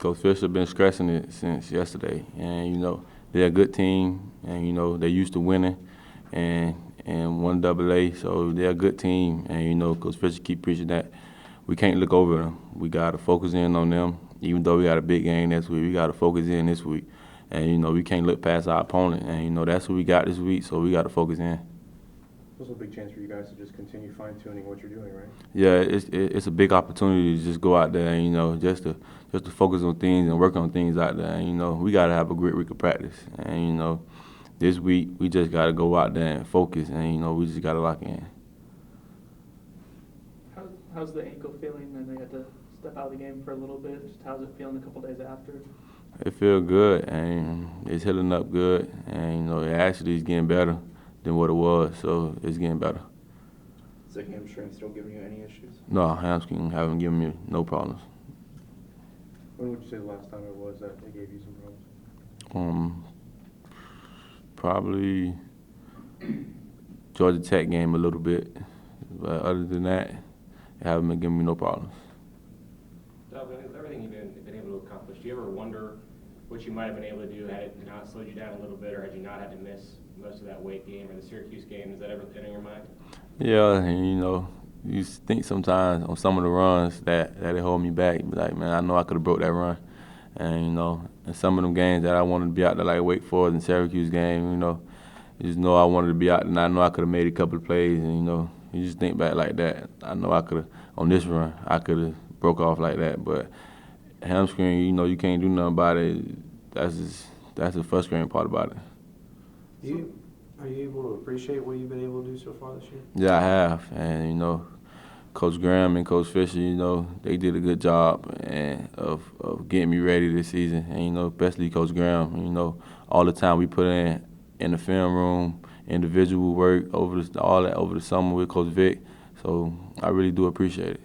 Coach Fisher been stressing it since yesterday, and they're a good team, and they're used to winning, and 1AA, so they're a good team, and Coach Fisher keep preaching that we can't look over them. We gotta focus in on them, even though we got a big game next week. We gotta focus in this week, and we can't look past our opponent, and that's what we got this week, so we gotta focus in. Also a big chance for you guys to just continue fine-tuning what you're doing, right? Yeah, it's a big opportunity to just go out there and just to focus on things and work on things out there. And we gotta have a great week of practice. And this week we just gotta go out there and focus, and we just gotta lock in. How's the ankle feeling? I know you had to step out of the game for a little bit. Just how's it feeling a couple days after? It feels good, and it's healing up good, and it actually is getting better than what it was, so it's getting better. Is the hamstring still giving you any issues? No, hamstring haven't given me no problems. When would you say the last time it was that they gave you some problems? Probably Georgia Tech game a little bit, but other than that, it haven't been giving me no problems. Dalvin, with everything you've been able to accomplish, do you ever wonder what you might have been able to do had it not slowed you down a little bit, or had you not had to miss most of that Wake game or the Syracuse game? Is that ever been in your mind? Yeah, and you think sometimes on some of the runs that it hold me back. But like, man, I know I could have broke that run. And in some of them games that I wanted to be out there, like Wake Forest and Syracuse game, you just know I wanted to be out there, and I know I could have made a couple of plays, and you just think back like that. I know I could have on this run, I could have broke off like that, but hamstring, you can't do nothing about it. That's the frustrating part about it. Are you able to appreciate what you've been able to do so far this year? Yeah, I have, and Coach Graham and Coach Fisher, they did a good job of getting me ready this season, and especially Coach Graham, all the time we put in the film room, individual work over the summer with Coach Vic, so I really do appreciate it.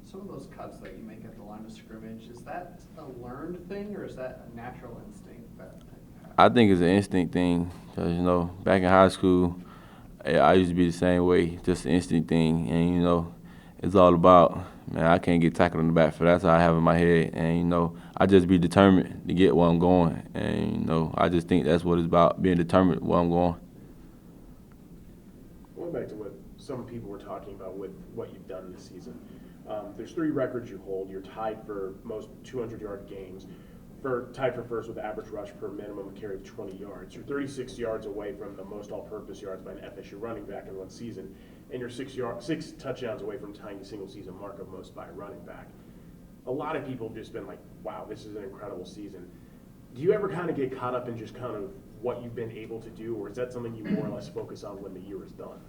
Some of those cuts that you make at the line of scrimmage, is that a learned thing or is that a natural instinct that you have? I think it's an instinct thing, because back in high school, I used to be the same way, just an instinct thing, and it's all about, man, I can't get tackled in the back, for that's how I have in my head, and I just be determined to get where I'm going, and I just think that's what it's about, being determined where I'm going. Going back to what some people were talking about with what you've done this season, there's 3 records you hold. You're tied for most 200-yard games, tied for first with the average rush per minimum carry of 20 yards. You're 36 yards away from the most all-purpose yards by an FSU running back in one season, and you're 6 touchdowns away from tying the single-season mark of most by a running back. A lot of people have just been like, wow, this is an incredible season. Do you ever kind of get caught up in just kind of what you've been able to do, or is that something you more or less focus on when the year is done?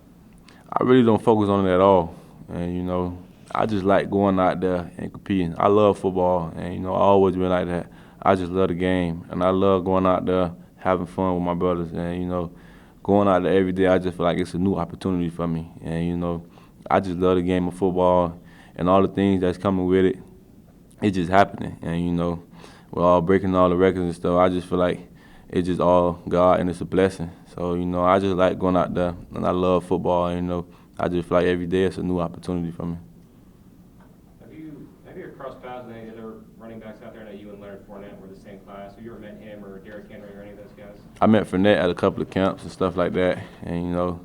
I really don't focus on it at all, and I just like going out there and competing. I love football, and I always been like that. I just love the game, and I love going out there, having fun with my brothers, and going out there every day. I just feel like it's a new opportunity for me, and I just love the game of football and all the things that's coming with it. It's just happening, and we're all breaking all the records and stuff. I just feel like it's just all God, and it's a blessing. So I just like going out there, and I love football. And, I just feel like every day it's a new opportunity for me. Have you ever crossed paths with any other running backs out there? I know you and Leonard Fournette were the same class. Have you ever met him or Derrick Henry or any of those guys? I met Fournette at a couple of camps and stuff like that, and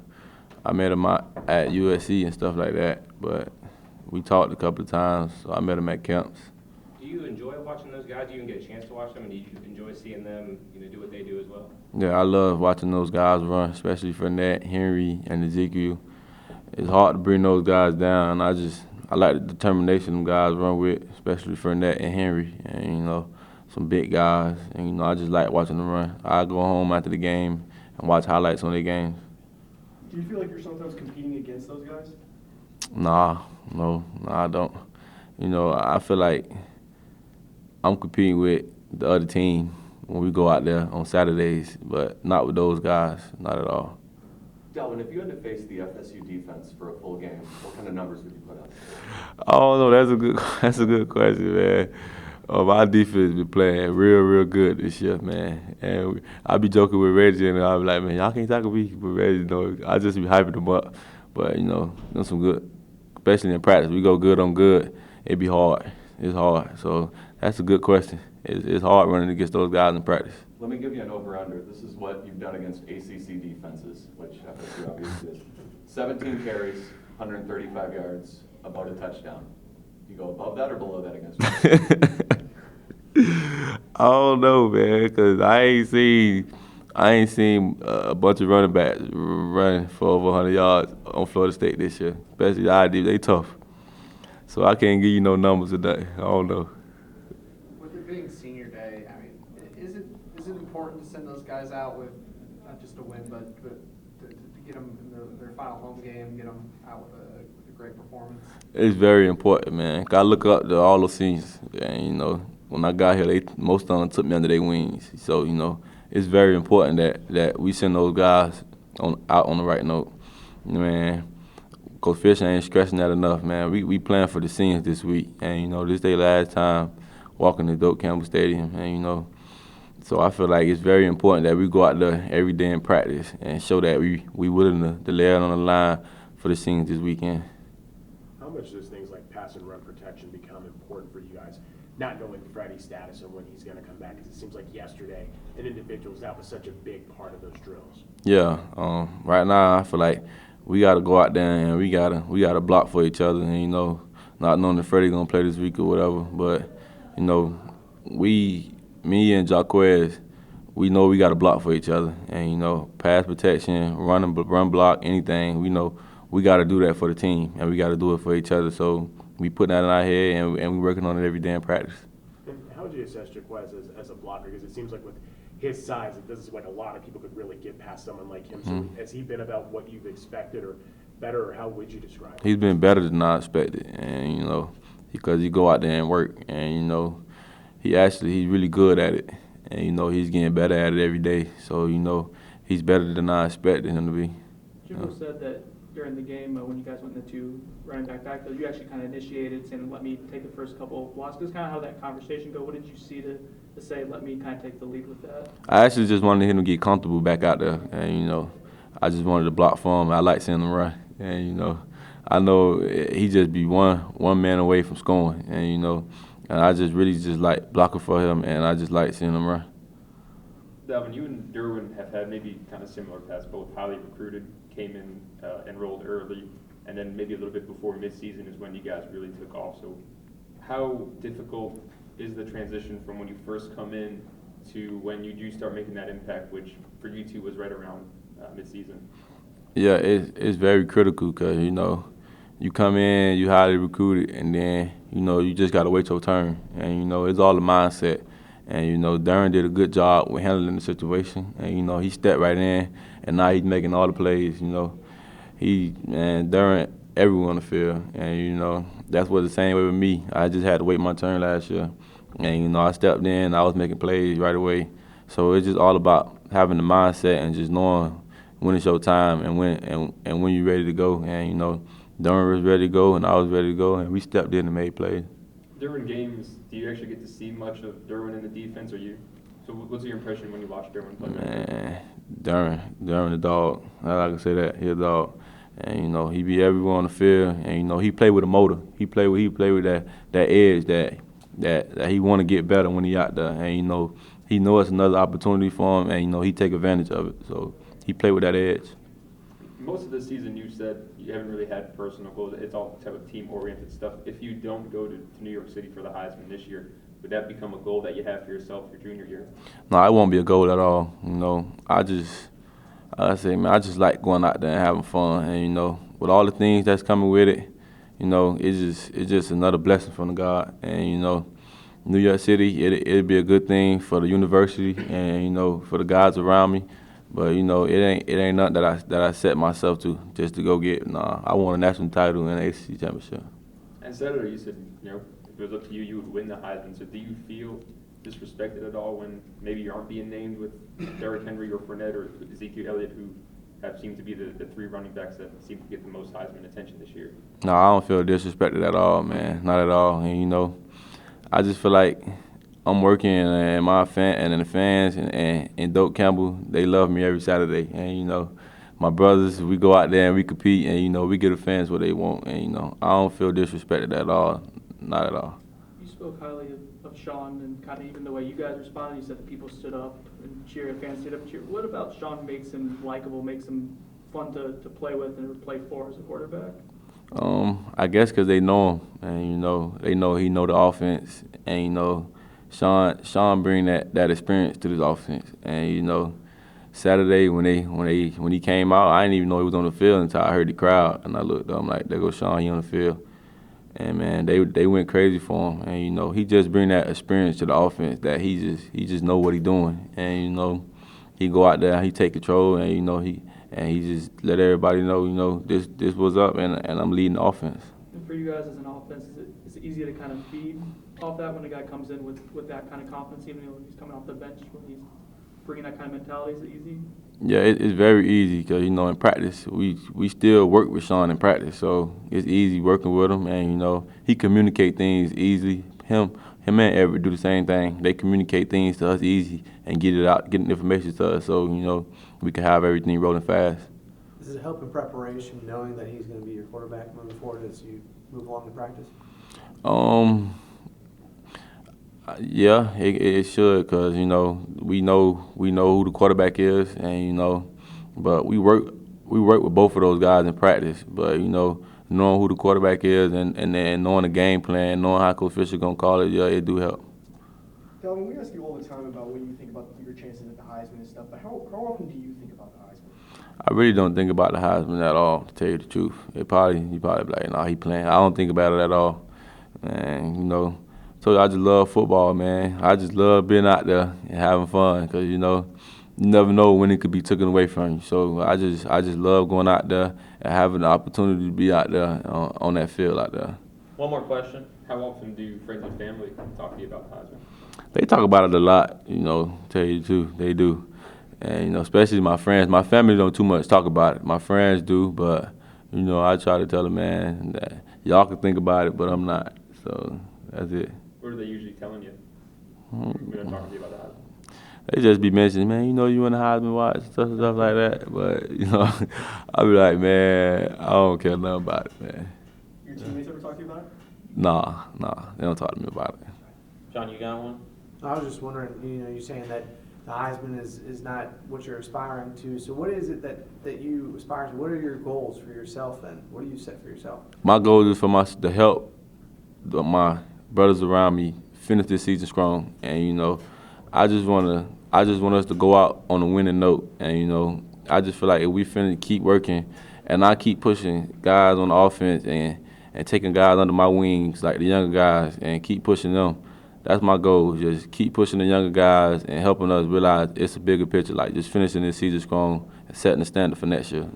I met him at USC and stuff like that. But we talked a couple of times, so I met him at camps. Do you enjoy watching those guys? Do you even get a chance to watch them? And do you enjoy seeing them, do what they do as well? Yeah, I love watching those guys run, especially Fournette, Henry, and Ezekiel. It's hard to bring those guys down. I like the determination them guys run with, especially Fournette and Henry, and some big guys. And I just like watching them run. I go home after the game and watch highlights on their games. Do you feel like you're sometimes competing against those guys? No, I don't. I feel like I'm competing with the other team when we go out there on Saturdays, but not with those guys, not at all. Dalvin, if you had to face the FSU defense for a full game, what kind of numbers would you put up? Oh no, that's a good question, man. Our defense been playing real good this year, man. And I be joking with Reggie, and I be like, man, y'all can't tackle me, but Reggie, I just be hyping them up. But done some good, especially in practice. We go good on good. It be hard. It's hard. So that's a good question. it's hard running against those guys in practice. Let me give you an over-under. This is what you've done against ACC defenses, which FSU obviously is. 17 carries, 135 yards, about a touchdown. You go above that or below that against I don't know, man, because I ain't seen a bunch of running backs running for over 100 yards on Florida State this year, especially the ID. They tough. So I can't give you no numbers today. I don't know. With it being senior day, I mean, is it important to send those guys out with not just a win, but to get them in their final home game, get them out with a great performance? It's very important, man. I look up to all the seniors, and you know, when I got here, most of them took me under their wings. So you know, it's very important that we send those guys out on the right note. Man, Coach Fisher ain't stressing that enough, man. We playing for the seniors this week, and you know, this their last time walking to Doak Campbell Stadium, and you know, so I feel like it's very important that we go out there every day in practice and show that we willing to lay it on the line for the seniors this weekend. How much does things like pass and run protection become important for you guys, not knowing Freddie's status and when he's going to come back? Because it seems like yesterday, in individuals, that was such a big part of those drills. Yeah, right now I feel like we got to go out there and we gotta block for each other, and you know, not knowing if Freddie gonna play this week or whatever, but you know, me and Jaquez, we know we got to block for each other, and you know, pass protection, run block, anything. We know we got to do that for the team, and we got to do it for each other. So we put that in our head, and we working on it every day in practice. And how would you assess Jaquez as a blocker? Because it seems like with his size, it doesn't seem like a lot of people could really get past someone like him. So has he been about what you've expected, or better, or how would you describe it? He's been better than I expected, and you know, because he go out there and work, and you know, he's really good at it, and you know, he's getting better at it every day. So you know, he's better than I expected him to be. Jimbo said that during the game when you guys went into 2 running back, you actually kind of initiated saying, "Let me take the first couple of blocks." Just kind of how that conversation go. What did you see to say, "Let me kind of take the lead with that"? I actually just wanted him to get comfortable back out there, and you know, I just wanted to block for him. I like seeing him run, and you know, I know he just be one man away from scoring, and you know, and I just really like blocking for him, and I just like seeing him run. Dalvin, you and Derwin have had maybe kind of similar paths, both highly recruited, came in, enrolled early, and then maybe a little bit before midseason is when you guys really took off. So how difficult is the transition from when you first come in to when you do start making that impact, which for you two was right around midseason? Yeah, it's very critical because, you know, you come in, you highly recruited, and then, you know, you just got to wait your turn. And, you know, it's all the mindset. And, you know, Darren did a good job with handling the situation. And, you know, he stepped right in, and now he's making all the plays, you know. Darren, everyone on the field. And, you know, that's what the same way with me. I just had to wait my turn last year. And, you know, I stepped in, I was making plays right away. So it's just all about having the mindset and just knowing when it's your time and when you're ready to go. And, you know, Darren was ready to go, and I was ready to go, and we stepped in and made plays. During games, do you actually get to see much of Derwin in the defense, or you? So what's your impression when you watch Derwin play? Man, Darren the dog. I can say that, he's a dog. And, you know, he beat everyone on the field, and, you know, he played with a motor. He played with that edge that he want to get better when he out there. And, you know, he know it's another opportunity for him, and, you know, he take advantage of it. So he played with that edge. Most of the season, you said you haven't really had personal goals. It's all type of team-oriented stuff. If you don't go to New York City for the Heisman this year, would that become a goal that you have for yourself your junior year? No, it won't be a goal at all. You know, I just like going out there and having fun. And, you know, with all the things that's coming with it, you know, it's just another blessing from the God. And, you know, New York City, it'd be a good thing for the university and, you know, for the guys around me. But, you know, it ain't nothing that I set myself to just to go get. Nah, I want a national title and an ACC championship. And Senator, you said, you know, if it was up to you, you would win the Heisman. So do you feel disrespected at all when maybe you aren't being named with Derrick Henry or Fournette or Ezekiel Elliott, who have seemed to be the 3 running backs that seem to get the most Heisman attention this year? No, I don't feel disrespected at all, man. Not at all. And, you know, I just feel like I'm working, and the fans and Doak Campbell, they love me every Saturday. And, you know, my brothers, we go out there and we compete, and, you know, we give the fans what they want. And, you know, I don't feel disrespected at all. Not at all. You spoke highly of Sean and kind of even the way you guys responded. You said that people stood up and cheered, fans stood up and cheered. What about Sean makes him likable, makes him fun to play with and play for as a quarterback? I guess because they know him, and they know he know the offense, and Sean bring that experience to this offense, and Saturday when he came out, I didn't even know he was on the field until I heard the crowd, and I looked up, I'm like, there goes Sean, he on the field, and man, they went crazy for him, and he just bring that experience to the offense that he just know what he doing, and he go out there, he take control, and he just let everybody know, this was up, and I'm leading the offense. And for you guys as an offense, is it easy to kind of feed off that when a guy comes in with that kind of confidence, even though he's coming off the bench, when he's bringing that kind of mentality? Is it easy? Yeah, it's very easy because, in practice, we still work with Sean in practice, so it's easy working with him, and, he communicate things easily. Him and Everett do the same thing. They communicate things to us easy and get it out, get the information to us, so, we can have everything rolling fast. Does it help in preparation knowing that he's going to be your quarterback moving forward as you move along in practice? Yeah, it should, because we know who the quarterback is, and but we work with both of those guys in practice. But knowing who the quarterback is, and then knowing the game plan, knowing how Coach Fisher gonna call it, yeah, it do help. Dalvin, we ask you all the time about what you think about your chances at the Heisman and stuff, but how often do you think about the Heisman? I really don't think about the Heisman at all, to tell you the truth. You probably be like, nah, he playing. I don't think about it at all, and so I just love football, man. I just love being out there and having fun, because you never know when it could be taken away from you. So I just love going out there and having the opportunity to be out there on that field out there. One more question. How often do friends and family talk to you about the Heisman? They talk about it a lot, tell you the truth, they do. And, especially my friends. My family don't too much talk about it. My friends do, but, I try to tell them, man, that y'all can think about it, but I'm not. So that's it. What are they usually telling you when they're talking to you about the Heisman? They just be mentioning, man, you in the Heisman watch, stuff like that. But, I be like, man, I don't care nothing about it, man. Your teammates ever talk to you about it? Nah, they don't talk to me about it. John, you got one? I was just wondering, you're saying that the Heisman is not what you're aspiring to. So what is it that you aspire to? What are your goals for yourself, and what do you set for yourself? My goal is to help my brothers around me finish this season strong, and I just want us to go out on a winning note, and I just feel like if we keep working, and I keep pushing guys on the offense and taking guys under my wings, like the younger guys, and keep pushing them. That's my goal, just keep pushing the younger guys and helping us realize it's a bigger picture, like just finishing this season strong and setting the standard for next year.